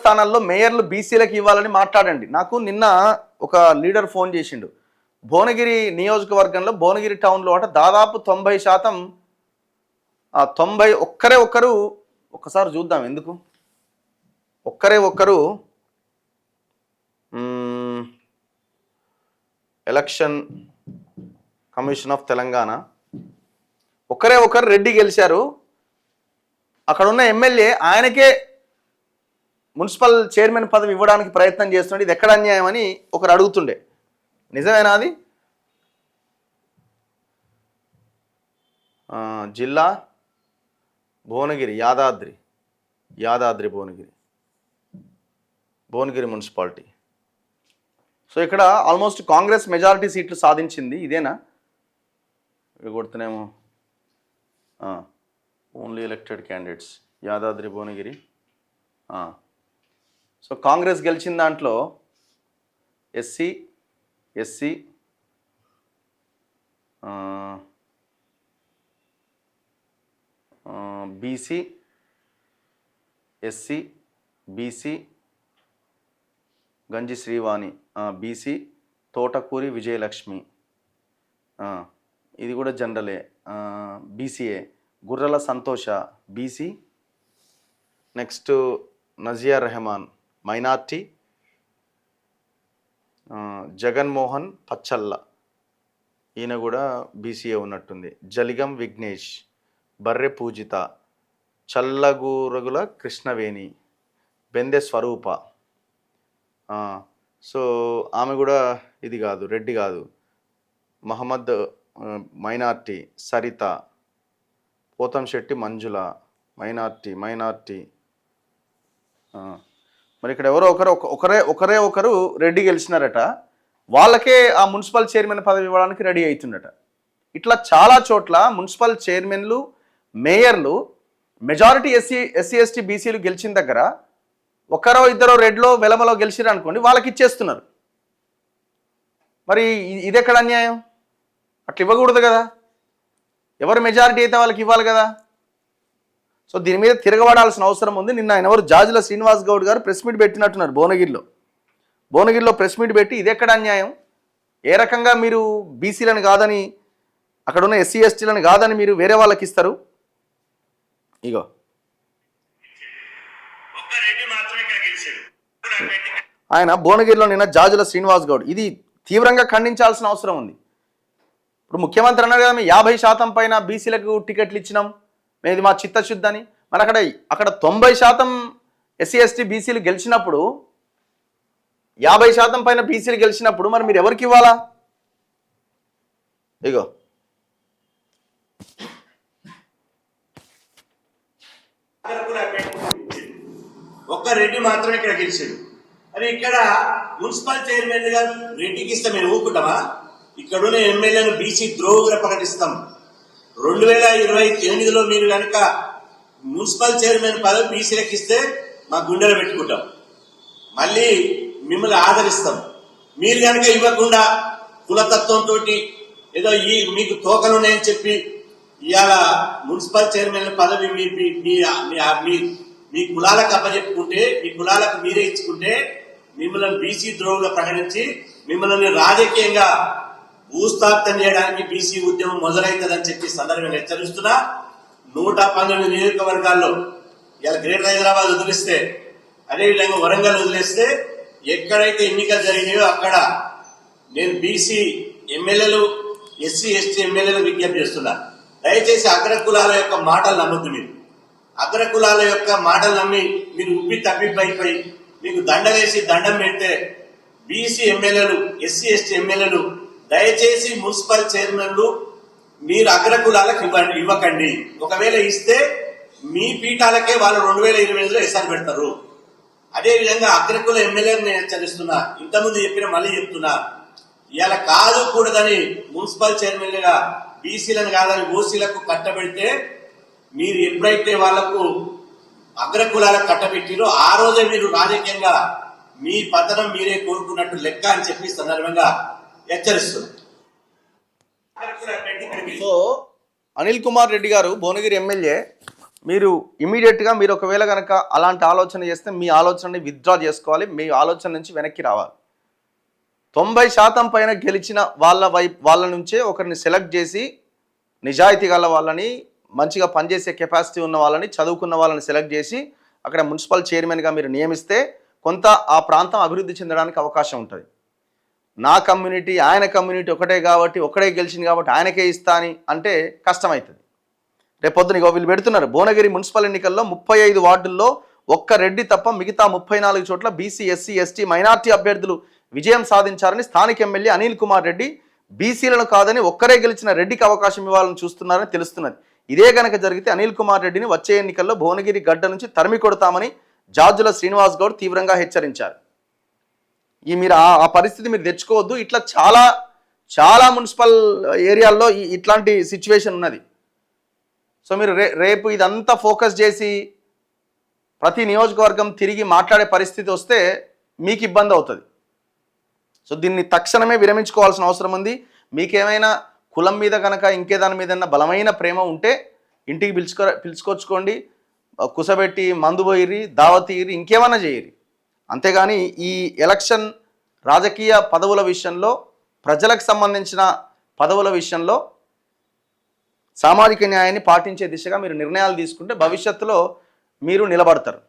స్థానాల్లో మేయర్లు బీసీలకు ఇవ్వాలని మాట్లాడండి. నాకు నిన్న ఒక లీడర్ ఫోన్ చేసిండు. భువనగిరి నియోజకవర్గంలో భువనగిరి టౌన్లో అట దాదాపు 90%, 90 ఒక్కరు ఒక్కసారి చూద్దాం ఎందుకు ఒక్కరు ఎలక్షన్ కమిషన్ ఆఫ్ తెలంగాణ ఒకరు రెడ్డి గెలిచారు. అక్కడ ఉన్న ఎమ్మెల్యే ఆయనకే మున్సిపల్ చైర్మన్ పదవి ఇవ్వడానికి ప్రయత్నం చేస్తుండే. ఇది ఎక్కడ అన్యాయం అని ఒకరు అడుగుతుండే. నిజమేనా అది? జిల్లా భువనగిరి, యాదాద్రి భువనగిరి మున్సిపాలిటీ. సో ఇక్కడ ఆల్మోస్ట్ కాంగ్రెస్ మెజారిటీ సీట్లు సాధించింది. ఇదేనా? ఇవి కొడుతున్నామో only elected candidates Yadadri Bhuvanagiri. So Congress గెలిచిన దాంట్లో ఎస్సీ, బీసీ గంజి శ్రీవాణి, బీసీ తోటకూరి విజయలక్ష్మి, ఇది కూడా జనరలే, BCA Gurrala Santosha BC. Next Nazia Rehman minority, Jaganmohan Pachalla ఈయన కూడా బీసీఏ ఉన్నట్టుంది. జలిగం విఘ్నేష్, బర్రె పూజిత, చల్లగూరగుల కృష్ణవేణి, బెందె స్వరూప. సో ఆమె కూడా ఇది కాదు, రెడ్డి కాదు. మహమ్మద్ మైనార్టీ, సరిత, పోతంశెట్టి మంజుల మైనార్టీ. మరి ఇక్కడ ఎవరో ఒకరు రెడ్డి గెలిచినారట. వాళ్ళకే ఆ మున్సిపల్ చైర్మన్ పదవి ఇవ్వడానికి రెడీ అవుతుందట. ఇట్లా చాలా చోట్ల మున్సిపల్ చైర్మన్లు, మేయర్లు మెజారిటీ ఎస్సీ ఎస్టీ బీసీలు గెలిచిన దగ్గర ఒకరో ఇద్దరో రెడ్లో వెలమలో గెలిచిరు అనుకోండి, వాళ్ళకి ఇచ్చేస్తున్నారు. మరి ఇది ఎక్కడ అన్యాయం? అట్లా ఇవ్వకూడదు కదా. ఎవరు మెజారిటీ అయితే వాళ్ళకి ఇవ్వాలి కదా. సో దీని మీద తిరగబడాల్సిన అవసరం ఉంది. నిన్న ఆయన ఎవరు జాజుల శ్రీనివాస్ గౌడ్ గారు ప్రెస్ మీట్ పెట్టినట్టున్నారు భువనగిరిలో ప్రెస్ మీట్ పెట్టి ఇది ఎక్కడ అన్యాయం, ఏ రకంగా మీరు బీసీలను కాదని, అక్కడ ఉన్న ఎస్సీ ఎస్టీలను కాదని మీరు వేరే వాళ్ళకి ఇస్తారు? ఇగో ఆయన భువనగిరిలో నిన్న జాజుల శ్రీనివాస్ గౌడ్ ఇది తీవ్రంగా ఖండించాల్సిన అవసరం ఉంది. ఇప్పుడు ముఖ్యమంత్రి అన్నారు కదా, మేము 50% పైన బీసీలకు టికెట్లు ఇచ్చినాం, మేము ఇది మా చిత్తశుద్ధి అని. మరి అక్కడ 90% ఎస్సీ ఎస్టీ బీసీలు గెలిచినప్పుడు, 50% పైన బీసీలు గెలిచినప్పుడు మరి మీరు ఎవరికి ఇవ్వాలా? ఇగో ఒక్క రెడ్డి మాత్రమే ఇక్కడ గెలిచాడు. మరి ఇక్కడ మున్సిపల్ చైర్మన్ గా రెడ్డికి ఇస్తే మేము ఊరుకుంటామా? ఇక్కడున్న ఎమ్మెల్యేను బీసీ ద్రోహుగా ప్రకటిస్తాం. 2028లో మీరు కనుక మున్సిపల్ చైర్మన్ పదవి బీసీలకు ఇస్తే మా గుండెలు పెట్టుకుంటాం, మళ్ళీ మిమ్మల్ని ఆదరిస్తాం. మీరు కనుక ఇవ్వకుండా కులతత్వంతో ఏదో మీకు తోకలున్నాయని చెప్పి ఇవాళ మున్సిపల్ చైర్మన్ పదవి మీ కులాలకు అప్పచెప్పుకుంటే, మీ కులాలకు మీరే ఇచ్చుకుంటే, మిమ్మల్ని బీసీ ద్రోహుగా ప్రకటించి మిమ్మల్ని రాజకీయంగా భూస్థాపితం చేయడానికి బీసీ ఉద్యమం మొదలవుతుందని చెప్పి సందర్భంగా హెచ్చరిస్తున్నా. 112 నియోజకవర్గాల్లో ఇలా గ్రేటర్ హైదరాబాద్ వదిలిస్తే, అదేవిధంగా వరంగల్ వదిలేస్తే, ఎక్కడైతే ఎన్నికలు జరిగినాయో అక్కడ నేను బీసీ ఎమ్మెల్యేలు, ఎస్సీ ఎస్టీ ఎమ్మెల్యేలు విజ్ఞప్తి చేస్తున్నా. దయచేసి అగ్రకులాల యొక్క మాటలు నమ్మద్దు. మీరు అగ్రకులాల యొక్క మాటలు నమ్మి మీరు ఉబ్బి తప్పిపోయిపోయి మీకు దండవేసి దండం పెడితే బీసీ ఎమ్మెల్యేలు, ఎస్సీ ఎస్టీ ఎమ్మెల్యేలు దయచేసి మున్సిపల్ చైర్మన్లు మీరు అగ్రకులాలకు ఇవ్వకండి. ఒకవేళ ఇస్తే మీ పీఠాలకే వాళ్ళు 2025లో ఎస్ఆర్ పెడతారు. అదేవిధంగా అగ్రకుల ఎమ్మెల్యేలు నేను హెచ్చరిస్తున్నా, ఇంతకుముందు చెప్పిన మళ్ళీ చెప్తున్నా, ఇలా కాదు కూడదని మున్సిపల్ చైర్మన్లుగా బీసీలను కాదని ఓసీలకు కట్టబెడితే, మీరు ఎప్పుడైతే వాళ్లకు అగ్రకులాలకు కట్టబెట్టిరో ఆ రోజే మీరు రాజకీయంగా మీ పతనం మీరే కోరుకున్నట్టు లెక్క అని చెప్పి సందర్భంగా హెచ్చరిస్తున్నారు. సో అనిల్ కుమార్ రెడ్డి గారు భువనగిరి ఎమ్మెల్యే మీరు ఇమీడియట్గా మీరు ఒకవేళ కనుక అలాంటి ఆలోచన చేస్తే మీ ఆలోచనని విత్డ్రా చేసుకోవాలి, మీ ఆలోచన నుంచి వెనక్కి రావాలి. 90% పైన గెలిచిన వాళ్ళ నుంచే ఒకరిని సెలెక్ట్ చేసి నిజాయితీ గల వాళ్ళని, మంచిగా పనిచేసే కెపాసిటీ ఉన్న వాళ్ళని, చదువుకున్న వాళ్ళని సెలెక్ట్ చేసి అక్కడ మున్సిపల్ చైర్మన్గా మీరు నియమిస్తే కొంత ఆ ప్రాంతం అభివృద్ధి చెందడానికి అవకాశం ఉంటుంది. నా కమ్యూనిటీ ఆయన కమ్యూనిటీ ఒకటే కాబట్టి ఒకడే గెలిచింది కాబట్టి ఆయనకే ఇస్తా అని అంటే కష్టమవుతుంది. రేపొద్దున వీళ్ళు పెడుతున్నారు భువనగిరి మున్సిపల్ ఎన్నికల్లో 35 వార్డుల్లో ఒక్క రెడ్డి తప్ప మిగతా 34 చోట్ల బీసీ, ఎస్సీ, ఎస్టీ, మైనార్టీ అభ్యర్థులు విజయం సాధించారని స్థానిక ఎమ్మెల్యే అనిల్ కుమార్ రెడ్డి బీసీలను కాదని ఒక్కరే గెలిచిన రెడ్డికి అవకాశం ఇవ్వాలని చూస్తున్నారని తెలుస్తున్నది. ఇదే గనక జరిగితే అనిల్ కుమార్ రెడ్డిని వచ్చే ఎన్నికల్లో భువనగిరి గడ్డ నుంచి తరిమి కొడతామని జార్జుల శ్రీనివాస్ గౌడ్ తీవ్రంగా హెచ్చరించారు. మీరు ఆ పరిస్థితి మీరు తెచ్చుకోవద్దు. ఇట్లా చాలా చాలా మున్సిపల్ ఏరియాల్లో ఇట్లాంటి సిచ్యువేషన్ ఉన్నది. సో మీరు రేపు ఇదంతా ఫోకస్ చేసి ప్రతి నియోజకవర్గం తిరిగి మాట్లాడే పరిస్థితి వస్తే మీకు ఇబ్బంది అవుతుంది. సో దీన్ని తక్షణమే విరమించుకోవాల్సిన అవసరం ఉంది. మీకేమైనా కులం మీద కనుక ఇంకే దాని మీద బలమైన ప్రేమ ఉంటే ఇంటికి పిలుచుకొచ్చుకోండి, కుసబెట్టి మందు పోయిరి, దావత్ ఇయ్యి, ఇంకేమైనా చేయరి. అంతేగాని ఈ ఎలక్షన్ రాజకీయ పదవుల విషయంలో, ప్రజలకు సంబంధించిన పదవుల విషయంలో సామాజిక న్యాయాన్ని పాటించే దిశగా మీరు నిర్ణయాలు తీసుకుంటే భవిష్యత్తులో మీరు నిలబడతారు.